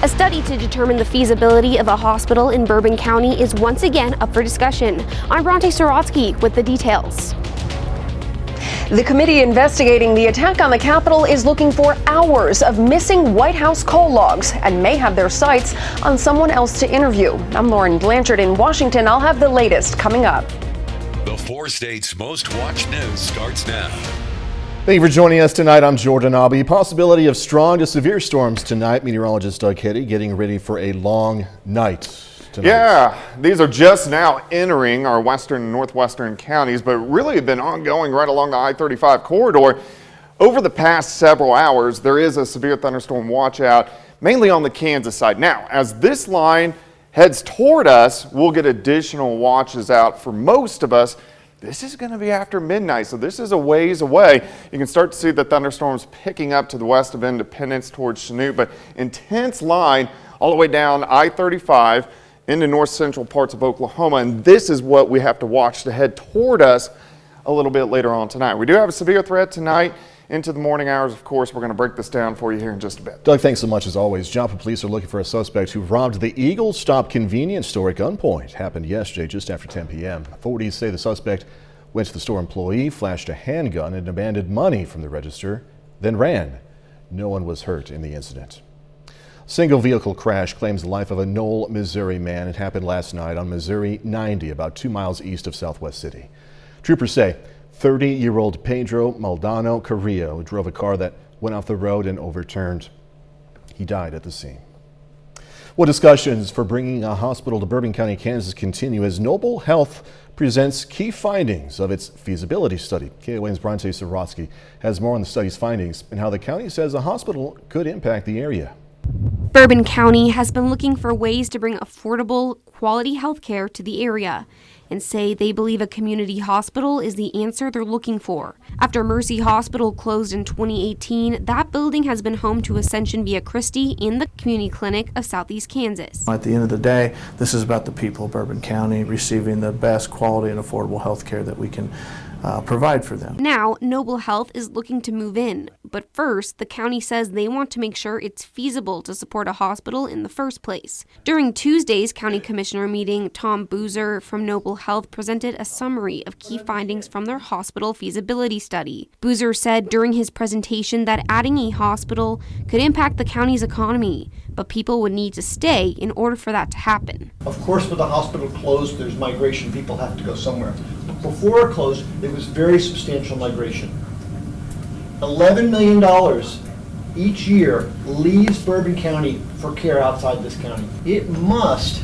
A study to determine the feasibility of a hospital in Bourbon County is once again up for discussion. I'm Bronte Sorotsky with the details. The committee investigating the attack on the Capitol is looking for hours of missing White House call logs and may have their sights on someone else to interview. I'm Lauren Blanchard in Washington. I'll have the latest coming up. The 4 states' most watched news starts now. Thank you for joining us tonight. I'm Jordan Abby. Possibility of strong to severe storms tonight. Meteorologist Doug Hitty getting ready for a long night tonight. Yeah, these are just now entering our western and northwestern counties, but really have been ongoing right along the I-35 corridor. Over the past several hours, there is a severe thunderstorm watch out, mainly on the Kansas side. Now, as this line heads toward us, we'll get additional watches out for most of us. This is going to be after midnight, so this is a ways away. You can start to see the thunderstorms picking up to the west of Independence towards Chanute, but intense line all the way down I-35 into north central parts of Oklahoma, and this is what we have to watch to head toward us a little bit later on tonight. We do have a severe threat tonight into the morning hours. Of course, we're going to break this down for you here in just a bit. Doug, thanks so much as always. Joplin police are looking for a suspect who robbed the Eagle Stop convenience store at gunpoint. Happened yesterday just after 10 p.m. Authorities say the suspect went to the store employee, flashed a handgun and demanded money from the register, then ran. No one was hurt in the incident. Single vehicle crash claims the life of a Knoll, Missouri man. It happened last night on Missouri 90, about 2 miles east of Southwest City. Troopers say 30-year-old Pedro Maldonado Carrillo drove a car that went off the road and overturned. He died at the scene. Well, discussions for bringing a hospital to Bourbon County, Kansas continue as Noble Health presents key findings of its feasibility study. KOAN's Bronte Sorotsky has more on the study's findings and how the county says a hospital could impact the area. Bourbon County has been looking for ways to bring affordable, quality health care to the area and say they believe a community hospital is the answer they're looking for. After Mercy Hospital closed in 2018, that building has been home to Ascension Via Christi and the Community Clinic of Southeast Kansas. At the end of the day, this is about the people of Bourbon County receiving the best quality and affordable health care that we can provide for them. Now, Noble Health is looking to move in, but first, the county says they want to make sure it's feasible to support a hospital in the first place. During Tuesday's county commissioner meeting, Tom Boozer from Noble Health presented a summary of key findings from their hospital feasibility study. Boozer said during his presentation that adding a hospital could impact the county's economy, but people would need to stay in order for that to happen. Of course, with the hospital closed, there's migration. People have to go somewhere. Before it closed, it was very substantial migration. $11 million each year leaves Bourbon County for care outside this county. It must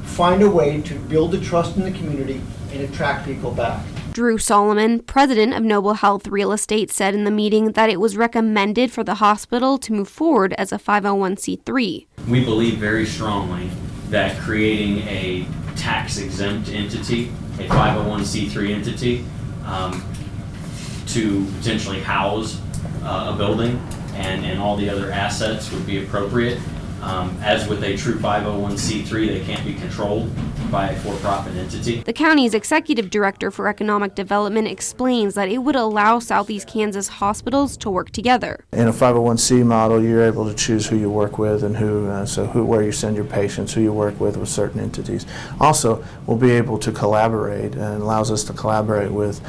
find a way to build the trust in the community and attract people back. Drew Solomon, president of Noble Health Real Estate, said in the meeting that it was recommended for the hospital to move forward as a 501c3. We believe very strongly that creating a tax-exempt entity, a 501c3 entity, to potentially house a building and all the other assets would be appropriate. As with a true 501c3, they can't be controlled by a for-profit entity. The county's executive director for economic development explains that it would allow Southeast Kansas hospitals to work together. In a 501c model, you're able to choose who you work with and where you send your patients, who you work with certain entities. Also, we'll be able to collaborate, and allows us to collaborate with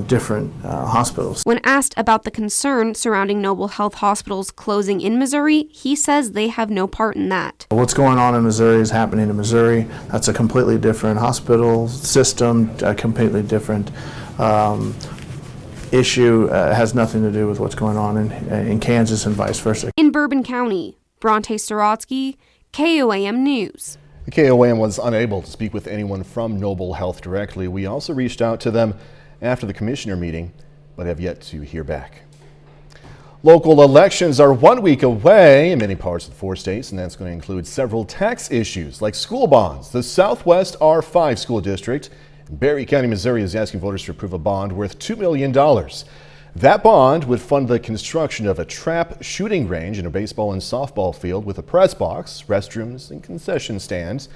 different hospitals. When asked about the concern surrounding Noble Health hospitals closing in Missouri, he says they have no part in that. What's going on in Missouri is happening in Missouri. That's a completely different hospital system, a completely different issue. Has nothing to do with what's going on in Kansas and vice versa. In Bourbon County, Bronte Sorotsky, KOAM News. The KOAM was unable to speak with anyone from Noble Health directly. We also reached out to them after the commissioner meeting, but have yet to hear back. Local elections are 1 week away in many parts of the 4 states, and that's going to include several tax issues like school bonds. The Southwest R5 school district in Berry County, Missouri is asking voters to approve a bond worth $2 million. That bond would fund the construction of a trap shooting range and a baseball and softball field with a press box, restrooms, and concession stands.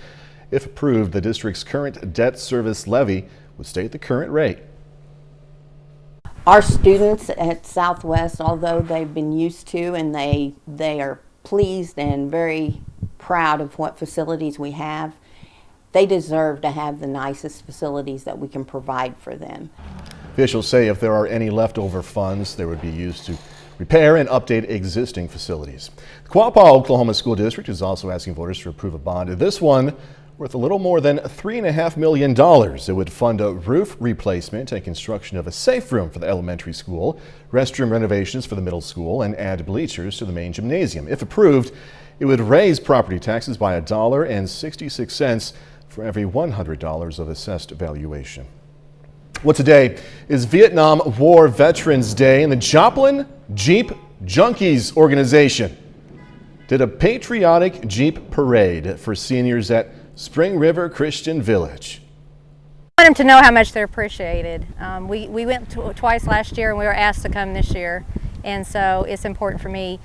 If approved, the district's current debt service levy would stay at the current rate. Our students at Southwest, although they've been used to and they are pleased and very proud of what facilities we have. They deserve to have the nicest facilities that we can provide for them. Officials say if there are any leftover funds, they would be used to repair and update existing facilities. The Quapaw, Oklahoma School District is also asking voters to approve a bond. This one worth a little more than $3.5 million. It would fund a roof replacement and construction of a safe room for the elementary school, restroom renovations for the middle school, and add bleachers to the main gymnasium. If approved, it would raise property taxes by $1.66 for every $100 of assessed valuation. Well, today is Vietnam War Veterans Day, and the Joplin Jeep Junkies organization did a patriotic Jeep parade for seniors at Spring River Christian Village. I want them to know how much they're appreciated. We went twice last year and we were asked to come this year, and so it's important for me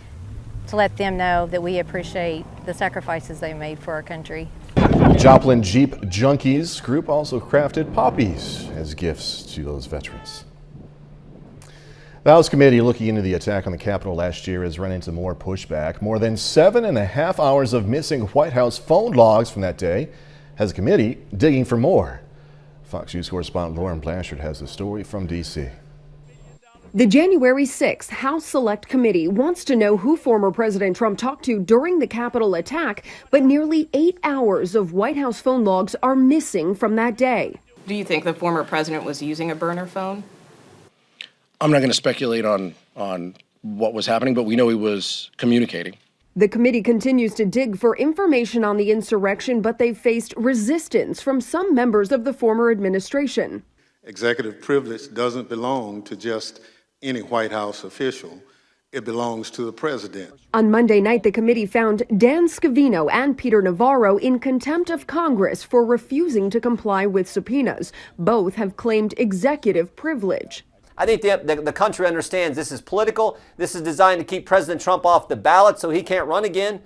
to let them know that we appreciate the sacrifices they made for our country. The Joplin Jeep Junkies group also crafted poppies as gifts to those veterans. The House committee looking into the attack on the Capitol last year has run into more pushback. More than 7.5 hours of missing White House phone logs from that day has a committee digging for more. Fox News correspondent Lauren Blanchard has the story from D.C. The January 6th House Select Committee wants to know who former President Trump talked to during the Capitol attack, but nearly 8 hours of White House phone logs are missing from that day. Do you think the former president was using a burner phone? I'm not going to speculate on what was happening, but we know he was communicating. The committee continues to dig for information on the insurrection, but they've faced resistance from some members of the former administration. Executive privilege doesn't belong to just any White House official. It belongs to the president. On Monday night, the committee found Dan Scavino and Peter Navarro in contempt of Congress for refusing to comply with subpoenas. Both have claimed executive privilege. I think the country understands this is political. This is designed to keep President Trump off the ballot so he can't run again.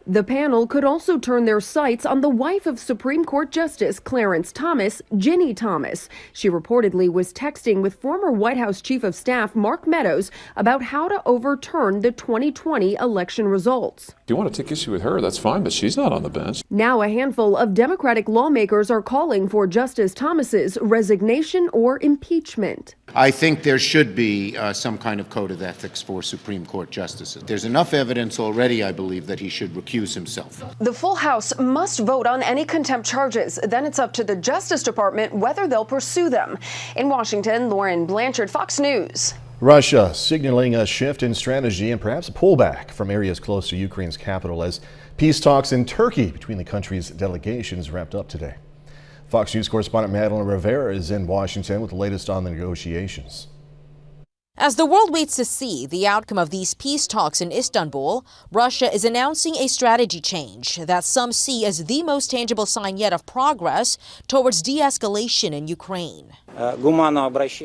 The panel could also turn their sights on the wife of Supreme Court Justice Clarence Thomas, Ginny Thomas. She reportedly was texting with former White House Chief of Staff Mark Meadows about how to overturn the 2020 election results. If you want to take issue with her, that's fine, but she's not on the bench. Now a handful of Democratic lawmakers are calling for Justice Thomas's resignation or impeachment. I think there should be some kind of code of ethics for Supreme Court justices. There's enough evidence already, I believe, that he should recuse himself. The full House must vote on any contempt charges. Then it's up to the Justice Department whether they'll pursue them. In Washington, Lauren Blanchard, Fox News. Russia signaling a shift in strategy and perhaps a pullback from areas close to Ukraine's capital as peace talks in Turkey between the country's delegations wrapped up today. Fox News correspondent Madeline Rivera is in Washington with the latest on the negotiations. As the world waits to see the outcome of these peace talks in Istanbul, Russia is announcing a strategy change that some see as the most tangible sign yet of progress towards de-escalation in Ukraine.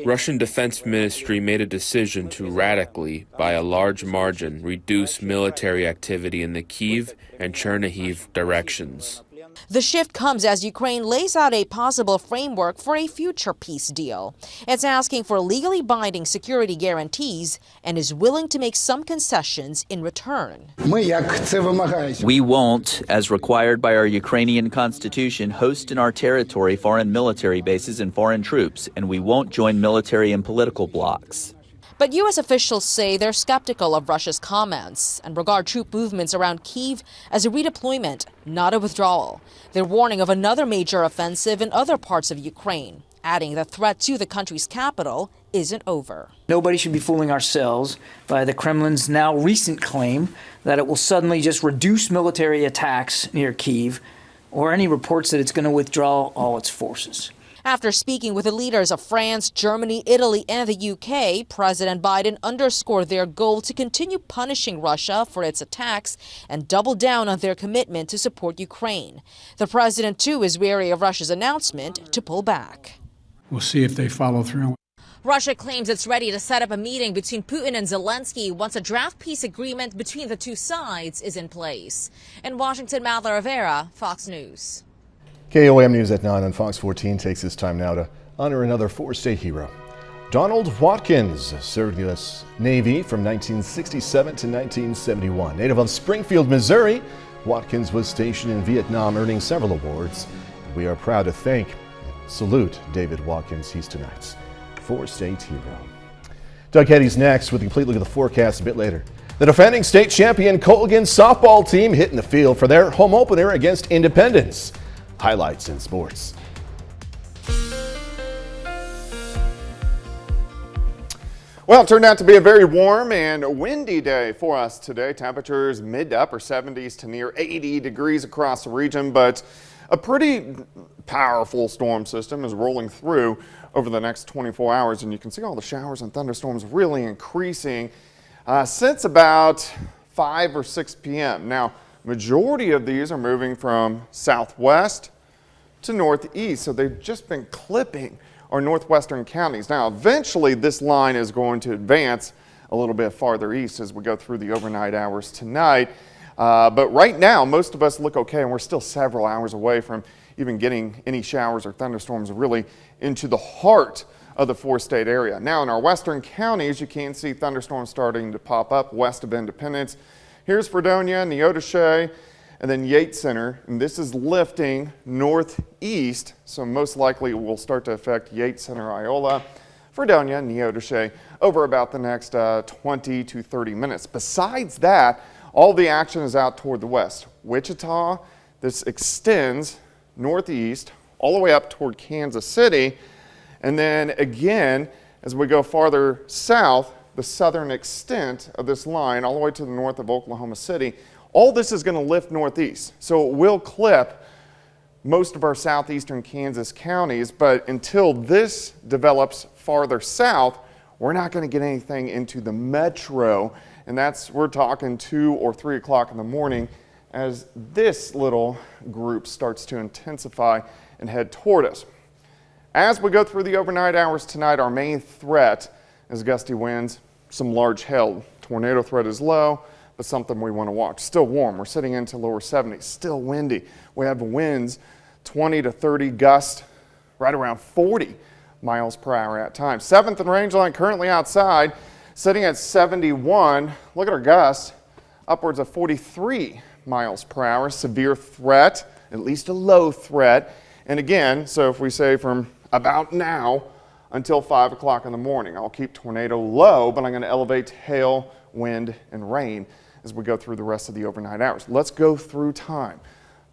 Russian Defense Ministry made a decision to radically, by a large margin, reduce military activity in the Kyiv and Chernihiv directions. The shift comes as Ukraine lays out a possible framework for a future peace deal. It's asking for legally binding security guarantees and is willing to make some concessions in return. We won't, as required by our Ukrainian constitution, host in our territory foreign military bases and foreign troops, and we won't join military and political blocs. But U.S. officials say they're skeptical of Russia's comments and regard troop movements around Kyiv as a redeployment, not a withdrawal. They're warning of another major offensive in other parts of Ukraine, adding the threat to the country's capital isn't over. Nobody should be fooling ourselves by the Kremlin's now recent claim that it will suddenly just reduce military attacks near Kyiv, or any reports that it's going to withdraw all its forces. After speaking with the leaders of France, Germany, Italy, and the UK, President Biden underscored their goal to continue punishing Russia for its attacks and double down on their commitment to support Ukraine. The president, too, is wary of Russia's announcement to pull back. We'll see if they follow through. Russia claims it's ready to set up a meeting between Putin and Zelensky once a draft peace agreement between the two sides is in place. In Washington, Madeline Rivera, Fox News. KOM News at 9 on Fox 14 takes this time now to honor another four-state hero. Donald Watkins served the U.S. Navy from 1967 to 1971. Native of Springfield, Missouri, Watkins was stationed in Vietnam, earning several awards. We are proud to thank and salute David Watkins. He's tonight's four-state hero. Doug Heddy's next with a complete look at the forecast a bit later. The defending state champion Colgan softball team hitting the field for their home opener against Independence. Highlights in sports. Well, it turned out to be a very warm and windy day for us today. Temperatures mid to upper 70s to near 80 degrees across the region, but a pretty powerful storm system is rolling through over the next 24 hours, and you can see all the showers and thunderstorms really increasing since about 5 or 6 p.m. Now, majority of these are moving from southwest to northeast, so they've just been clipping our northwestern counties. Now, eventually this line is going to advance a little bit farther east as we go through the overnight hours tonight. But right now, most of us look okay, and we're still several hours away from even getting any showers or thunderstorms really into the heart of the four-state area. Now, in our western counties, you can see thunderstorms starting to pop up west of Independence. Here's Fredonia, Neodesha, and then Yates Center, and this is lifting northeast, so most likely it will start to affect Yates Center, Iola, Fredonia, Neodesha over about the next 20 to 30 minutes. Besides that, all the action is out toward the west. Wichita, this extends northeast all the way up toward Kansas City, and then again, as we go farther south, the southern extent of this line all the way to the north of Oklahoma City. All this is going to lift northeast, so it will clip most of our southeastern Kansas counties, but until this develops farther south, we're not going to get anything into the metro, and we're talking 2 or 3 o'clock in the morning as this little group starts to intensify and head toward us. As we go through the overnight hours tonight, our main threat is gusty winds, some large hail. Tornado threat is low, but something we want to watch. Still warm. We're sitting into lower 70s. Still windy. We have winds 20 to 30 gusts, right around 40 miles per hour at times. 7th and Rangeline currently outside, sitting at 71. Look at our gusts, upwards of 43 miles per hour. Severe threat, at least a low threat. And again, so if we say from about now until 5 o'clock in the morning, I'll keep tornado low, but I'm going to elevate hail, wind, and rain as we go through the rest of the overnight hours. Let's go through time.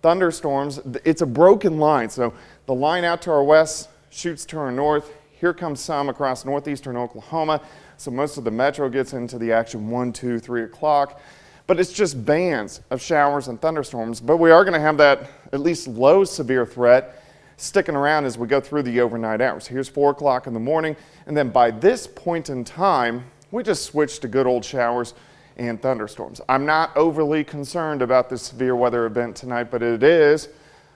Thunderstorms, it's a broken line. So the line out to our west shoots to our north. Here comes some across northeastern Oklahoma. So most of the metro gets into the action 1, 2, 3 o'clock. But it's just bands of showers and thunderstorms. But we are going to have that at least low severe threat sticking around as we go through the overnight hours. Here's 4 o'clock in the morning. And then by this point in time, we just switched to good old showers and thunderstorms. I'm not overly concerned about this severe weather event tonight, but it is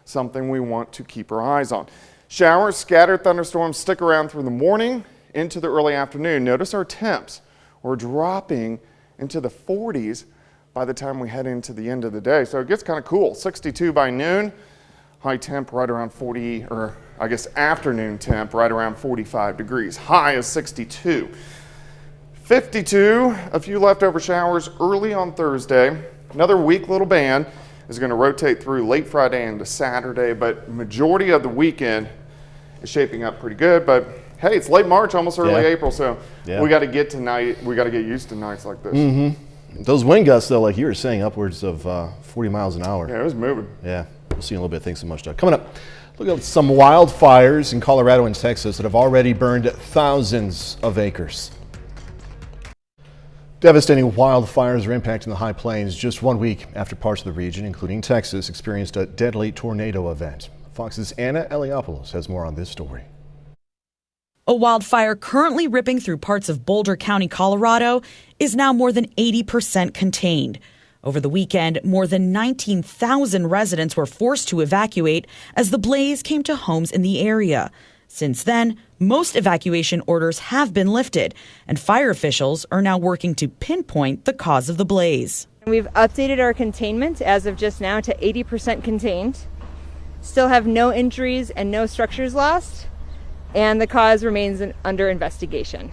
something we want to keep our eyes on. Showers, scattered thunderstorms stick around through the morning into the early afternoon. Notice our temps. We're dropping into the 40s by the time we head into the end of the day. So it gets kind of cool. 62 by noon, high temp right around 40, or I guess afternoon temp right around 45 degrees. High is 62. 52, a few leftover showers early on Thursday. Another weak little band is going to rotate through late Friday into Saturday, but majority of the weekend is shaping up pretty good. But hey, it's late March, almost early April, so we got to get tonight. We got to get used to nights like this. Those wind gusts, though, like you were saying, upwards of 40 miles an hour. Yeah, it was moving. Yeah, we'll see in a little bit. Thanks so much, Doug. Coming up, look at some wildfires in Colorado and Texas that have already burned thousands of acres. Devastating wildfires are impacting the High Plains just 1 week after parts of the region, including Texas, experienced a deadly tornado event. Fox's Anna Eliopoulos has more on this story. A wildfire currently ripping through parts of Boulder County, Colorado, is now more than 80% contained. Over the weekend, more than 19,000 residents were forced to evacuate as the blaze came to homes in the area. Since then, most evacuation orders have been lifted, and fire officials are now working to pinpoint the cause of the blaze. We've updated our containment as of just now to 80% contained. Still have no injuries and no structures lost. and the cause remains under investigation.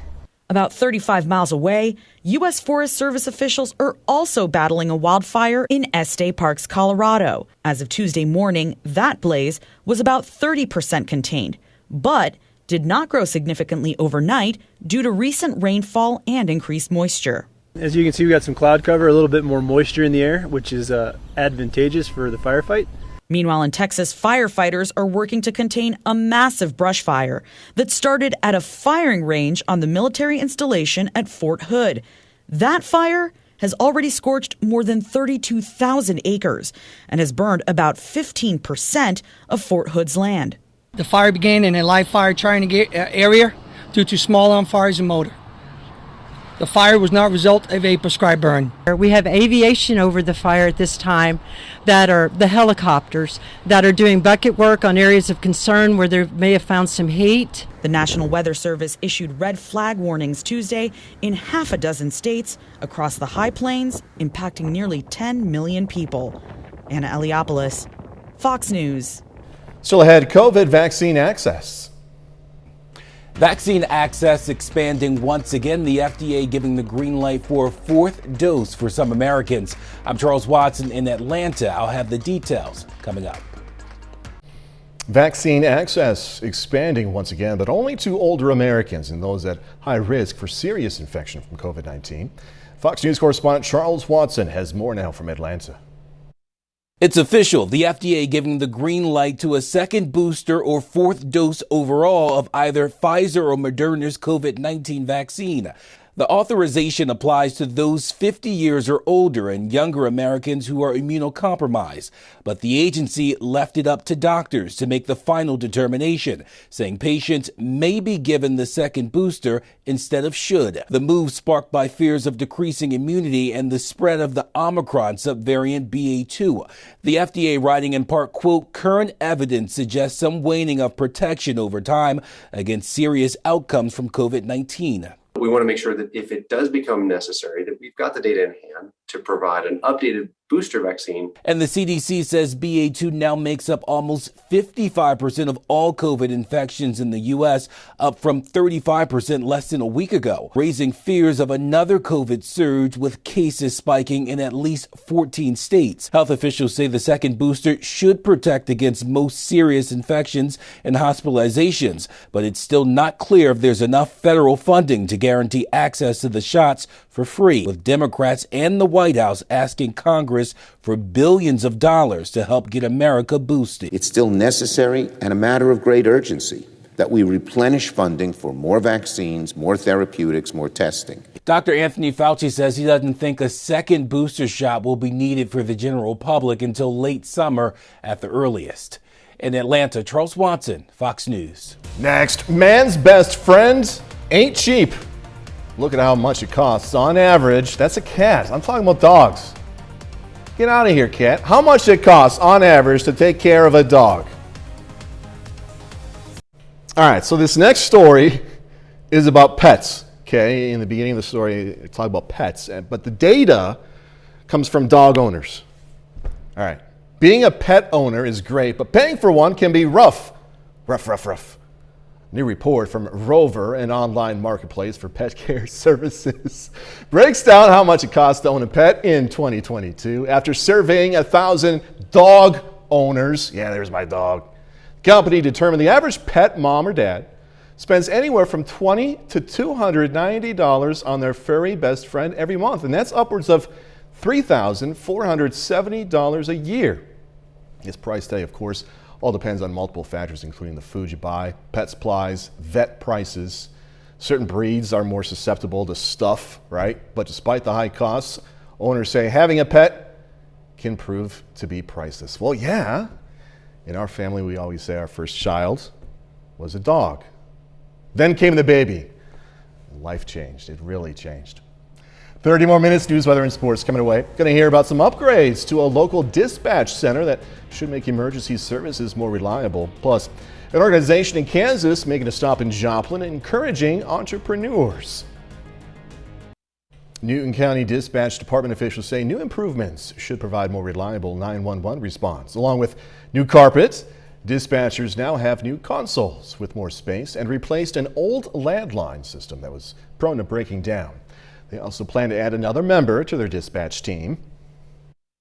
About 35 miles away, U.S. Forest Service officials are also battling a wildfire in Estee Parks, Colorado. As of Tuesday morning, that blaze was about 30% contained, but did not grow significantly overnight due to recent rainfall and increased moisture. As you can see, we got some cloud cover, a little bit more moisture in the air, which is advantageous for the firefight. Meanwhile, in Texas, firefighters are working to contain a massive brush fire that started at a firing range on the military installation at Fort Hood. That fire has already scorched more than 32,000 acres and has burned about 15% of Fort Hood's land. The fire began in a live fire trying to get area due to small on fires and motor. The fire was not a result of a prescribed burn. We have aviation over the fire at this time that are the helicopters that are doing bucket work on areas of concern where they may have found some heat. The National Weather Service issued red flag warnings Tuesday in half a dozen states across the High Plains, impacting nearly 10 million people. Anna Eliopoulos, Fox News. Still ahead, COVID vaccine access. Vaccine access expanding once again, the FDA giving the green light for a fourth dose for some Americans. I'm Charles Watson in Atlanta. I'll have the details coming up. Vaccine access expanding once again, but only to older Americans and those at high risk for serious infection from COVID-19. Fox News correspondent Charles Watson has more now from Atlanta. It's official. The FDA giving the green light to a second booster or fourth dose overall of either Pfizer or Moderna's COVID-19 vaccine. The authorization applies to those 50 years or older and younger Americans who are immunocompromised. But the agency left it up to doctors to make the final determination, saying patients may be given the second booster instead of should. The move sparked by fears of decreasing immunity and the spread of the Omicron subvariant BA2. The FDA writing in part, quote, current evidence suggests some waning of protection over time against serious outcomes from COVID-19. We want to make sure that if it does become necessary, that we've got the data in hand to provide an updated booster vaccine. And the CDC says BA2 now makes up almost 55% of all COVID infections in the U.S., up from 35% less than a week ago, raising fears of another COVID surge with cases spiking in at least 14 states. Health officials say the second booster should protect against most serious infections and hospitalizations, but it's still not clear if there's enough federal funding to guarantee access to the shots for free, with Democrats and the White House asking Congress for billions of dollars to help get America boosted. It's still necessary and a matter of great urgency that we replenish funding for more vaccines, more therapeutics, more testing. Dr. Anthony Fauci says he doesn't think a second booster shot will be needed for the general public until late summer at the earliest. In Atlanta, Charles Watson, Fox News. Next, man's best friend ain't cheap. Look at how much it costs on average. That's a cat. I'm talking about dogs. Get out of here, cat. How much it costs on average to take care of a dog? All right, so this next story is about pets. Okay, in the beginning of the story, I talk about pets, but the data comes from dog owners. All right, being a pet owner is great, but paying for one can be rough. Rough. New report from Rover, an online marketplace for pet care services, breaks down how much it costs to own a pet in 2022. After surveying 1,000 dog owners, yeah, there's my dog, the company determined the average pet mom or dad spends anywhere from $20 to $290 on their furry best friend every month, and that's upwards of $3,470 a year. This price tag, of course, all depends on multiple factors, including the food you buy, pet supplies, vet prices. Certain breeds are more susceptible to stuff, right? But despite the high costs, owners say having a pet can prove to be priceless. Well, yeah. In our family, we always say our first child was a dog. Then came the baby. Life changed. It really changed. 30 more minutes, news, weather, and sports coming away. Going to hear about some upgrades to a local dispatch center that should make emergency services more reliable. Plus, an organization in Kansas making a stop in Joplin, encouraging entrepreneurs. Newton County Dispatch Department officials say new improvements should provide more reliable 911 response, along with new carpet, Dispatchers now have new consoles with more space and replaced an old landline system that was prone to breaking down. They also plan to add another member to their dispatch team.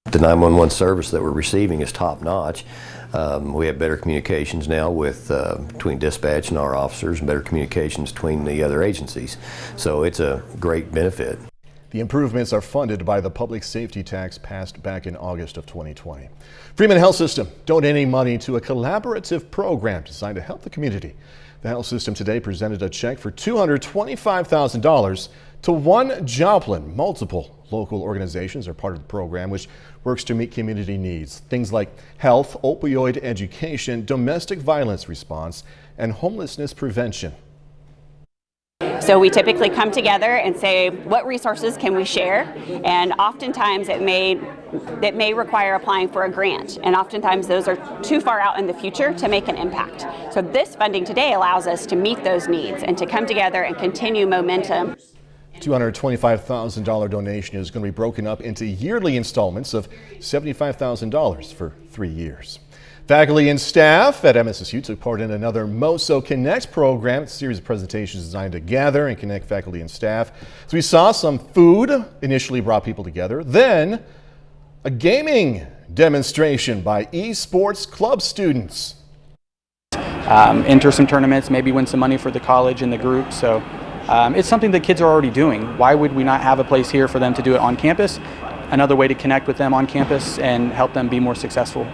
The 911 service that we're receiving is top notch. We have better communications now between dispatch and our officers, and better communications between the other agencies. So it's a great benefit. The improvements are funded by the public safety tax passed back in August of 2020. Freeman Health System donating money to a collaborative program designed to help the community. The health system today presented a check for $225,000 to One Joplin. Multiple local organizations are part of the program, which works to meet community needs. Things like health, opioid education, domestic violence response, and homelessness prevention. So we typically come together and say, what resources can we share? And oftentimes it may require applying for a grant. And oftentimes those are too far out in the future to make an impact. So this funding today allows us to meet those needs and to come together and continue momentum. $225,000 donation is going to be broken up into yearly installments of $75,000 for 3 years. Faculty and staff at MSSU took part in another MOSO Connect program. It's a series of presentations designed to gather and connect faculty and staff. So we saw some food initially brought people together, then a gaming demonstration by esports club students. Enter some tournaments, maybe win some money for the college and the group. So it's something that kids are already doing. Why would we not have a place here for them to do it on campus? Another way to connect with them on campus and help them be more successful.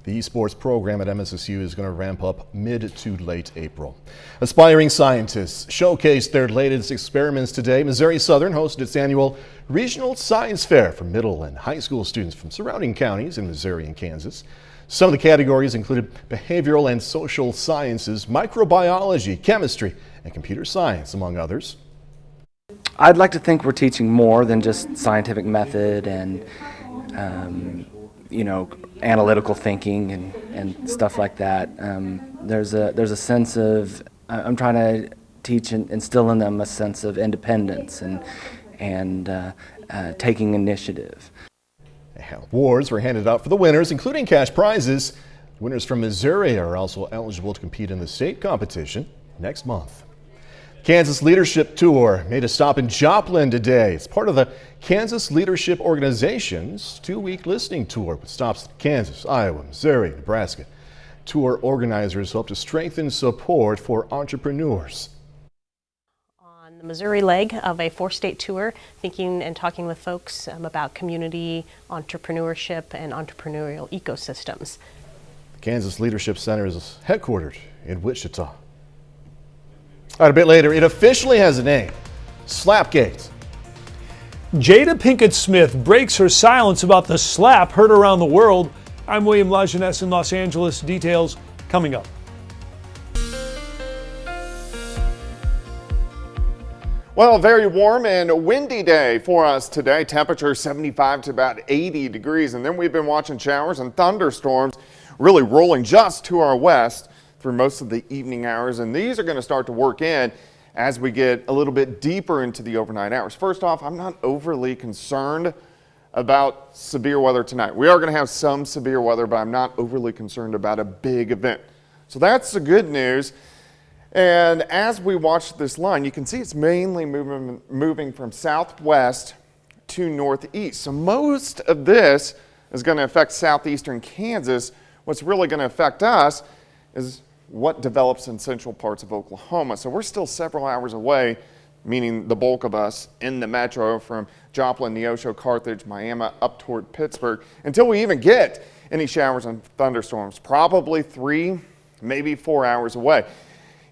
The esports program at MSSU is going to ramp up mid to late April. Aspiring scientists showcased their latest experiments today. Missouri Southern hosted its annual Regional Science Fair for middle and high school students from surrounding counties in Missouri and Kansas. Some of the categories included behavioral and social sciences, microbiology, chemistry, and computer science, among others. I'd like to think we're teaching more than just scientific method and analytical thinking and stuff like that. There's a sense of, I'm trying to teach and instill in them a sense of independence and taking initiative. Awards were handed out for the winners, including cash prizes. Winners from Missouri are also eligible to compete in the state competition next month. Kansas Leadership Tour made a stop in Joplin today. It's part of the Kansas Leadership Organization's 2-week listening tour with stops in Kansas, Iowa, Missouri, Nebraska. Tour organizers hope to strengthen support for entrepreneurs. On the Missouri leg of a 4-state tour, thinking and talking with folks about community, entrepreneurship, and entrepreneurial ecosystems. The Kansas Leadership Center is headquartered in Wichita. All right, a bit later, it officially has a name, Slapgate. Jada Pinkett Smith breaks her silence about the slap heard around the world. I'm William LaJeunesse in Los Angeles. Details coming up. Well, a very warm and windy day for us today. Temperature 75 to about 80 degrees. And then we've been watching showers and thunderstorms really rolling just to our west for most of the evening hours, and these are going to start to work in as we get a little bit deeper into the overnight hours. First off, I'm not overly concerned about severe weather tonight. We are going to have some severe weather, but I'm not overly concerned about a big event. So that's the good news. And as we watch this line, you can see it's mainly moving from southwest to northeast. So most of this is going to affect southeastern Kansas. What's really going to affect us is what develops in central parts of Oklahoma. So we're still several hours away, meaning the bulk of us in the metro from Joplin, Neosho, Carthage, Miami, up toward Pittsburgh, until we even get any showers and thunderstorms. Probably 3, maybe 4 hours away.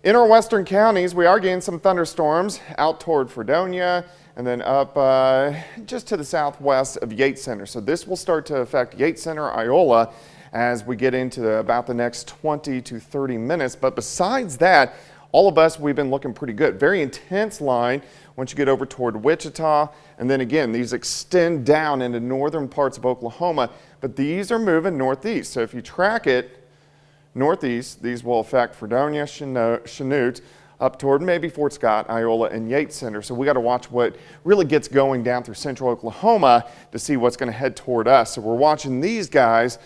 In our western counties, we are getting some thunderstorms out toward Fredonia and then up just to the southwest of Yates Center. So this will start to affect Yates Center, Iola, as we get into about the next 20 to 30 minutes. But besides that, all of us, we've been looking pretty good. Very intense line once you get over toward Wichita. And then again, these extend down into northern parts of Oklahoma, but these are moving northeast. So if you track it northeast, these will affect Fredonia, Chanute, up toward maybe Fort Scott, Iola, and Yates Center. So we got to watch what really gets going down through central Oklahoma to see what's going to head toward us. So we're watching these guys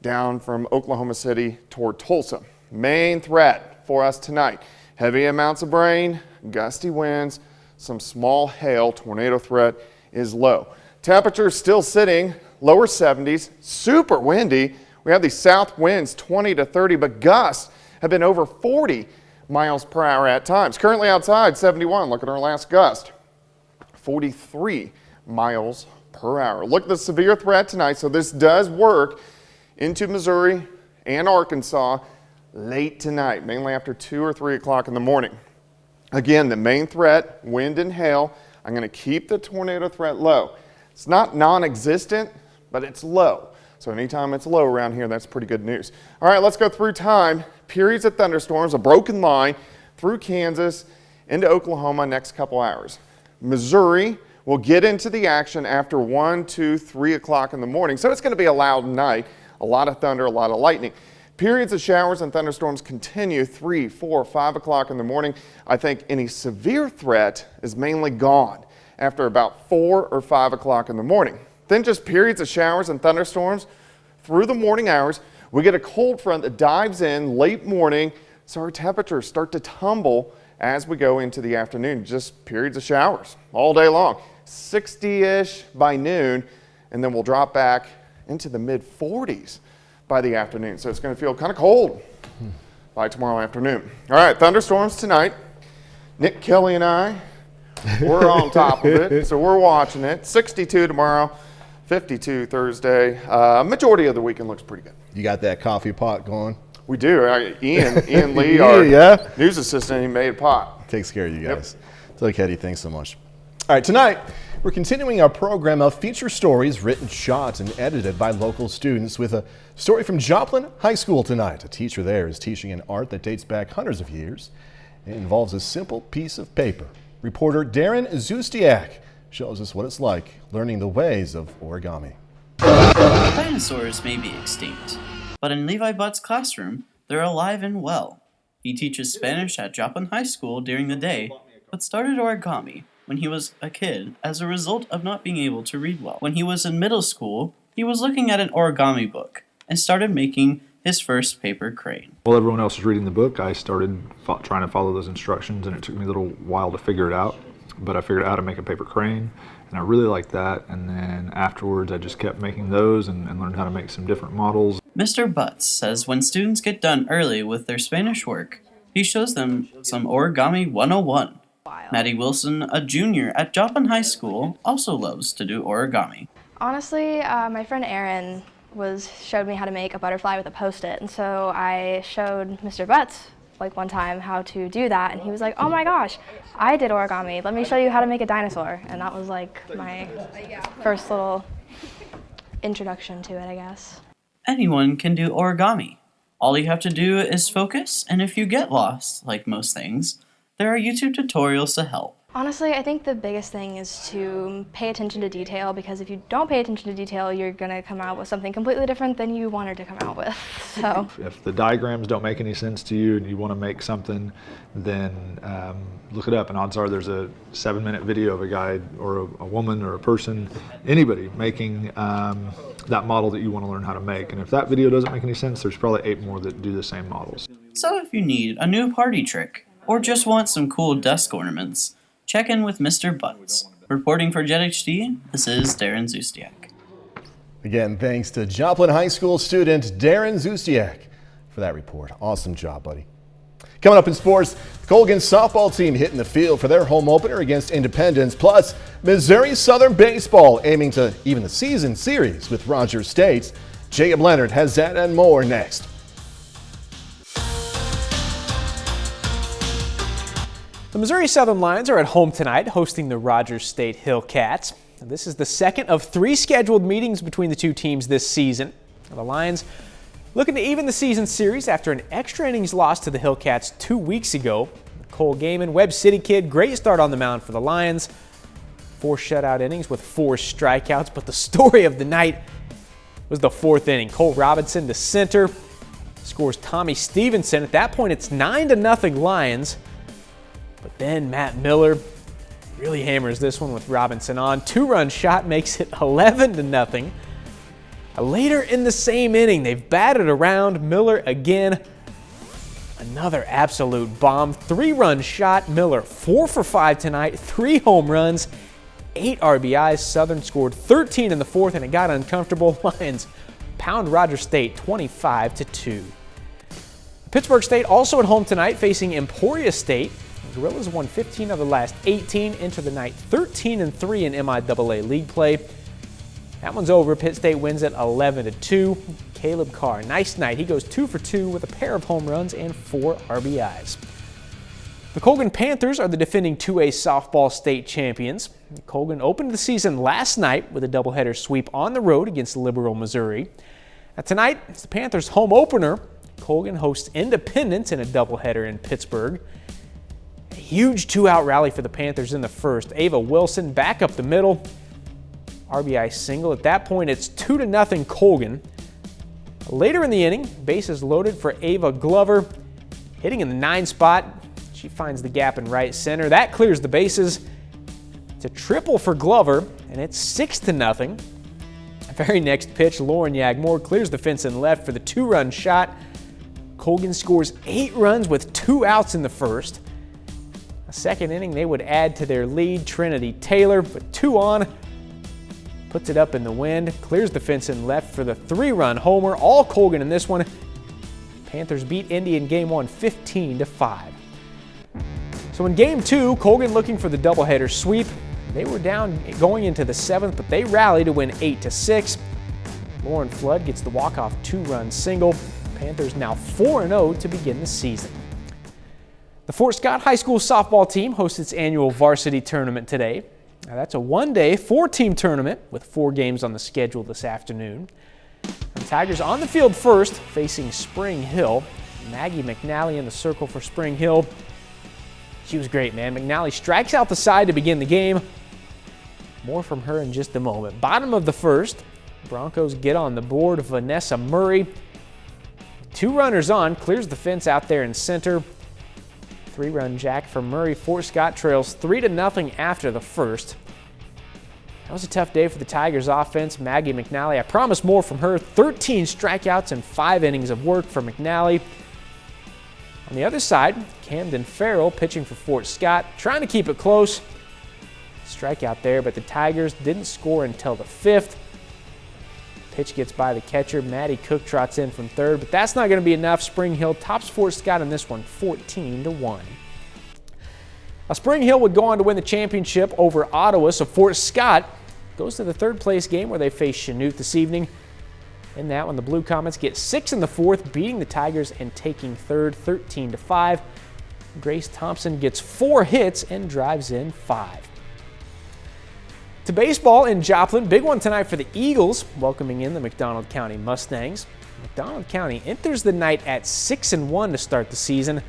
down from Oklahoma City toward Tulsa. Main threat for us tonight, heavy amounts of rain, gusty winds, some small hail. Tornado threat is low. Temperatures still sitting lower 70s, super windy. We have these south winds 20 to 30, but gusts have been over 40 miles per hour at times. Currently outside 71, look at our last gust, 43 miles per hour. Look at the severe threat tonight, so this does work into Missouri and Arkansas late tonight, mainly after 2 or 3 o'clock in the morning. Again, the main threat, wind and hail. I'm going to keep the tornado threat low. It's not non-existent, but it's low. So anytime it's low around here, that's pretty good news. All right, let's go through time. Periods of thunderstorms, a broken line through Kansas into Oklahoma next couple hours. Missouri will get into the action after 1, 2, 3 o'clock in the morning. So it's going to be a loud night, a lot of thunder, a lot of lightning. Periods of showers and thunderstorms continue 3, 4, 5 o'clock in the morning. I think any severe threat is mainly gone after about 4 or 5 o'clock in the morning. Then just periods of showers and thunderstorms through the morning hours. We get a cold front that dives in late morning, so our temperatures start to tumble as we go into the afternoon. Just periods of showers all day long. 60-ish by noon, and then we'll drop back into the mid-40s by the afternoon. So it's going to feel kind of cold by tomorrow afternoon. All right, thunderstorms tonight. Nick Kelly and I, we're on top of it, so we're watching it. 62 tomorrow, 52 Thursday. Majority of the weekend looks pretty good. You got that coffee pot going? We do. Ian Lee, our news assistant, he made a pot. Takes care of you guys. Yep. So, Eddie, thanks so much. All right, tonight, we're continuing our program of feature stories written, shot, and edited by local students with a story from Joplin High School tonight. A teacher there is teaching an art that dates back hundreds of years. It involves a simple piece of paper. Reporter Darren Zustiak shows us what it's like learning the ways of origami. Dinosaurs may be extinct, but in Levi Butt's classroom, they're alive and well. He teaches Spanish at Joplin High School during the day, but started origami when he was a kid as a result of not being able to read well. When he was in middle school, he was looking at an origami book and started making his first paper crane. While everyone else was reading the book, I started trying to follow those instructions, and it took me a little while to figure it out, but I figured out how to make a paper crane, and I really liked that. And then afterwards, I just kept making those and learned how to make some different models. Mr. Butts says when students get done early with their Spanish work, he shows them some Origami 101. Maddie Wilson, a junior at Joplin High School, also loves to do origami. Honestly, my friend Aaron showed me how to make a butterfly with a Post-it, and so I showed Mr. Butts one time how to do that, and he was like, "Oh my gosh, I did origami. Let me show you how to make a dinosaur." And that was my first little introduction to it, I guess. Anyone can do origami. All you have to do is focus, and if you get lost, like most things, there are YouTube tutorials to help. Honestly, I think the biggest thing is to pay attention to detail, because if you don't pay attention to detail, you're going to come out with something completely different than you wanted to come out with. So, if the diagrams don't make any sense to you and you want to make something, then look it up, and odds are there's a 7-minute video of a guy or a woman or a person, anybody making that model that you want to learn how to make. And if that video doesn't make any sense, there's probably 8 more that do the same models. So if you need a new party trick or just want some cool desk ornaments, check in with Mr. Butts. Reporting for Jet HD, this is Darren Zustiak. Again, thanks to Joplin High School student Darren Zustiak for that report. Awesome job, buddy. Coming up in sports, the Colgan softball team hitting the field for their home opener against Independence, plus Missouri Southern baseball aiming to even the season series with Rogers State. Jacob Leonard has that and more next. The Missouri Southern Lions are at home tonight, hosting the Rogers State Hillcats. This is the second of 3 scheduled meetings between the two teams this season. The Lions looking to even the season series after an extra innings loss to the Hillcats 2 weeks ago. Cole Gaiman, Webb City kid, great start on the mound for the Lions. 4 shutout innings with 4 strikeouts, but the story of the night was the 4th inning. Cole Robinson to center, scores Tommy Stevenson. At that point, it's 9-0 Lions. But then Matt Miller really hammers this one with Robinson on. 2-run shot makes it 11-0. Later in the same inning, they've batted around Miller again. Another absolute bomb, 3-run shot. Miller 4 for 5 tonight, 3 home runs, 8 RBIs. Southern scored 13 in the 4th, and it got uncomfortable. Lions pound Rogers State 25-2. Pittsburgh State also at home tonight, facing Emporia State. The Gorillas won 15 of the last 18, enter the night 13-3 in MIAA league play. That one's over. Pitt State wins it 11-2. Caleb Carr, nice night. He goes 2 for 2 with a pair of home runs and 4 RBIs. The Colgan Panthers are the defending 2A softball state champions. Colgan opened the season last night with a doubleheader sweep on the road against Liberal, Missouri. Now tonight, it's the Panthers' home opener. Colgan hosts Independence in a doubleheader in Pittsburgh. A huge 2-out rally for the Panthers in the first. Ava Wilson back up the middle. RBI single. At that point, it's 2-0 Colgan. Later in the inning, bases loaded for Ava Glover. Hitting in the 9 spot. She finds the gap in right center. That clears the bases. It's a triple for Glover, and it's 6-0. Very next pitch, Lauren Yagmore clears the fence in left for the 2-run shot. Colgan scores 8 runs with 2 outs in the first. A second inning, they would add to their lead. Trinity Taylor, with 2 on, puts it up in the wind, clears the fence in left for the 3-run homer. All Colgan in this one. Panthers beat Indy in game 1, 15-5. So in game 2, Colgan looking for the doubleheader sweep. They were down going into the 7th, but they rally to win 8-6. Lauren Flood gets the walk-off 2-run single. Panthers now 4-0 to begin the season. The Fort Scott High School softball team hosts its annual varsity tournament today. Now that's a 1-day, 4-team tournament with 4 games on the schedule this afternoon. The Tigers on the field first, facing Spring Hill. Maggie McNally in the circle for Spring Hill. She was great, man. McNally strikes out the side to begin the game. More from her in just a moment. Bottom of the first, Broncos get on the board. Vanessa Murray, 2 runners on, clears the fence out there in center. 3-run jack for Murray. Fort Scott trails 3-0 after the first. That was a tough day for the Tigers offense. Maggie McNally, I promised more from her. 13 strikeouts and 5 innings of work for McNally. On the other side, Camden Farrell pitching for Fort Scott, trying to keep it close. Strikeout there, but the Tigers didn't score until the 5th. Pitch gets by the catcher. Maddie Cook trots in from third, but that's not going to be enough. Spring Hill tops Fort Scott in this one, 14-1. Now, Spring Hill would go on to win the championship over Ottawa, so Fort Scott goes to the 3rd place game where they face Chanute this evening. In that one, the Blue Comets get 6 in the 4th, beating the Tigers and taking 3rd, 13-5. Grace Thompson gets 4 hits and drives in 5. To baseball in Joplin, big one tonight for the Eagles, welcoming in the McDonald County Mustangs. McDonald County enters the night at 6-1 to start the season.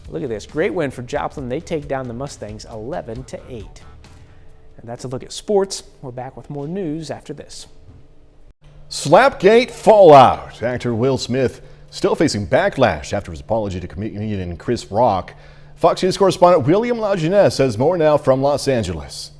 Look at this, great win for Joplin. They take down the Mustangs 11-8. And that's a look at sports. We're back with more news after this. Slapgate fallout. Actor Will Smith still facing backlash after his apology to comedian Chris Rock. Fox News correspondent William Lajeunesse says more now from Los Angeles.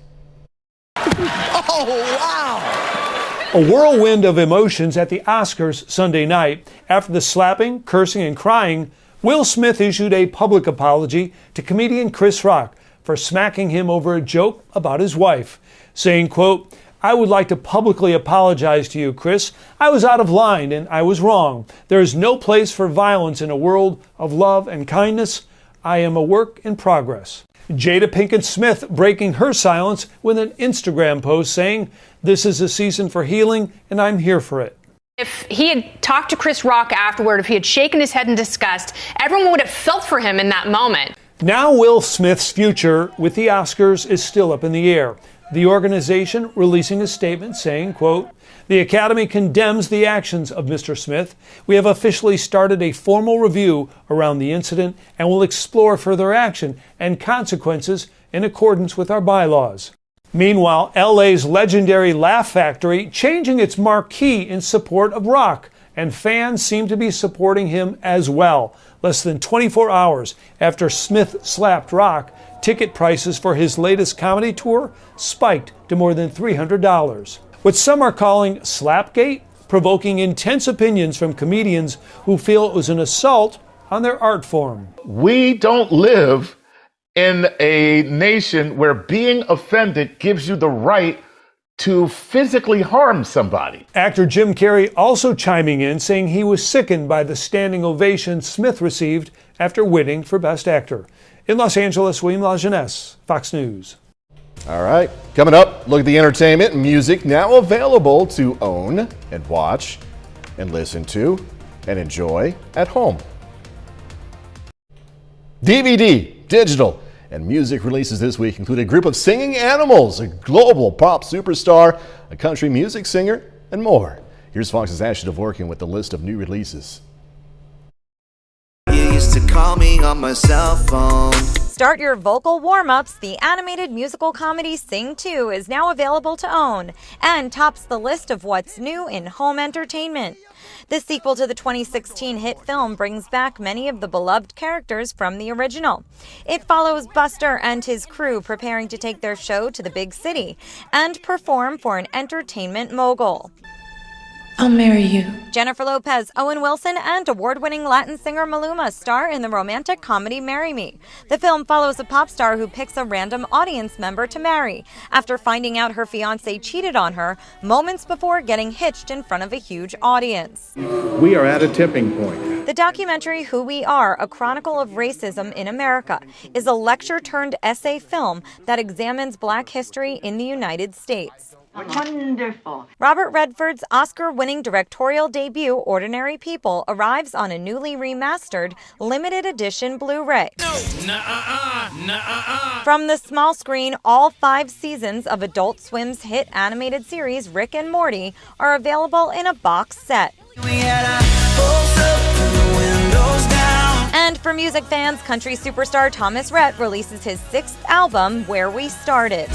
Oh, wow! A whirlwind of emotions at the Oscars Sunday night. After the slapping, cursing, and crying, Will Smith issued a public apology to comedian Chris Rock for smacking him over a joke about his wife, saying, quote, "I would like to publicly apologize to you, Chris. I was out of line and I was wrong. There is no place for violence in a world of love and kindness. I am a work in progress." Jada Pinkett Smith breaking her silence with an Instagram post saying, "This is a season for healing and I'm here for it." If he had talked to Chris Rock afterward, if he had shaken his head in disgust, everyone would have felt for him in that moment. Now Will Smith's future with the Oscars is still up in the air. The organization releasing a statement saying, quote, "The Academy condemns the actions of Mr. Smith. We have officially started a formal review around the incident and will explore further action and consequences in accordance with our bylaws." Meanwhile, LA's legendary Laugh Factory changing its marquee in support of Rock, and fans seem to be supporting him as well. Less than 24 hours after Smith slapped Rock, ticket prices for his latest comedy tour spiked to more than $300. what some are calling Slapgate, provoking intense opinions from comedians who feel it was an assault on their art form. We don't live in a nation where being offended gives you the right to physically harm somebody. Actor Jim Carrey also chiming in, saying he was sickened by the standing ovation Smith received after winning for Best Actor. In Los Angeles, William LaJeunesse, Fox News. All right, coming up, look at the entertainment and music now available to own and watch and listen to and enjoy at home. DVD, digital, and music releases this week include a group of singing animals, a global pop superstar, a country music singer, and more. Here's Fox's Ashley Dvorkin with the list of new releases. You used to call me on my cell phone. Start your vocal warm-ups. The animated musical comedy Sing 2 is now available to own and tops the list of what's new in home entertainment. The sequel to the 2016 hit film brings back many of the beloved characters from the original. It follows Buster and his crew preparing to take their show to the big city and perform for an entertainment mogul. I'll marry you. Jennifer Lopez, Owen Wilson, and award-winning Latin singer Maluma star in the romantic comedy Marry Me. The film follows a pop star who picks a random audience member to marry after finding out her fiancé cheated on her moments before getting hitched in front of a huge audience. We are at a tipping point. The documentary Who We Are, A Chronicle of Racism in America, is a lecture-turned-essay film that examines Black history in the United States. Wonderful. Robert Redford's Oscar-winning directorial debut, Ordinary People, arrives on a newly remastered, limited edition Blu-ray. From the small screen, all 5 seasons of Adult Swim's hit animated series Rick and Morty are available in a box set. And for music fans, country superstar Thomas Rhett releases his 6th album, Where We Started.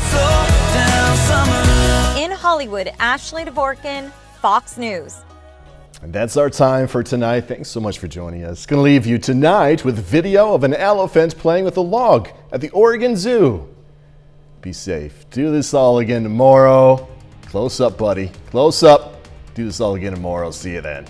In Hollywood, Ashley Dvorkin, Fox News. And that's our time for tonight. Thanks so much for joining us. Going to leave you tonight with video of an elephant playing with a log at the Oregon Zoo. Be safe. Do this all again tomorrow. Close up, buddy. Close up. Do this all again tomorrow. See you then.